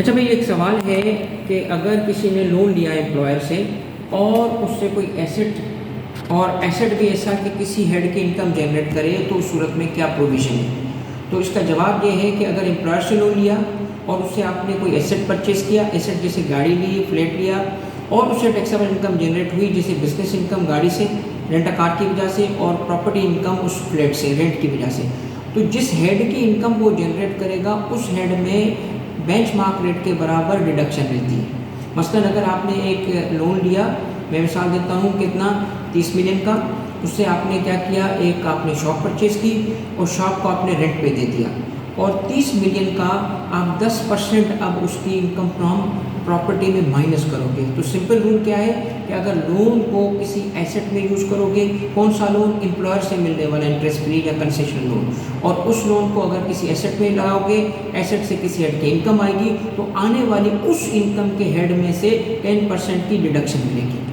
अच्छा भाई, एक सवाल है कि अगर किसी ने लोन लिया एम्प्लॉयर से और उससे कोई एसेट, और एसेट भी ऐसा कि किसी हेड की इनकम जनरेट करे, तो उस सूरत में क्या प्रोविज़न है? तो इसका जवाब ये है कि अगर एम्प्लॉयर से लोन लिया और उससे आपने कोई एसेट परचेज़ किया, एसेट जैसे गाड़ी ली, फ्लैट लिया, और उससे टैक्सेबल इनकम जनरेट हुई जैसे बिजनेस इनकम गाड़ी से, रेंट अ कार की वजह से, और प्रॉपर्टी इनकम उस फ्लैट से, रेंट की वजह से, तो जिस हेड की इनकम वो जनरेट करेगा उस हेड में बेंचमार्क रेट के बराबर डिडक्शन रहती है। मसलन अगर आपने एक लोन लिया, मैं मिसाल देता हूँ कितना, 30 मिलियन का, उससे आपने क्या किया, एक आपने शॉप परचेज़ की और शॉप को आपने रेंट पे दे दिया, और 30 मिलियन का आप 10% अब उसकी इनकम फ्रॉम प्रॉपर्टी में माइनस करोगे। तो सिंपल रूल क्या है कि अगर लोन को किसी एसेट में यूज़ करोगे, कौन सा लोन, एम्प्लॉयर से मिलने वाला इंटरेस्ट फ्री या कंसेशन लोन, और उस लोन को अगर किसी एसेट में लगाओगे, एसेट से किसी हेड की इनकम आएगी, तो आने वाली उस इनकम के हेड में से 10% की डिडक्शन मिलेगी।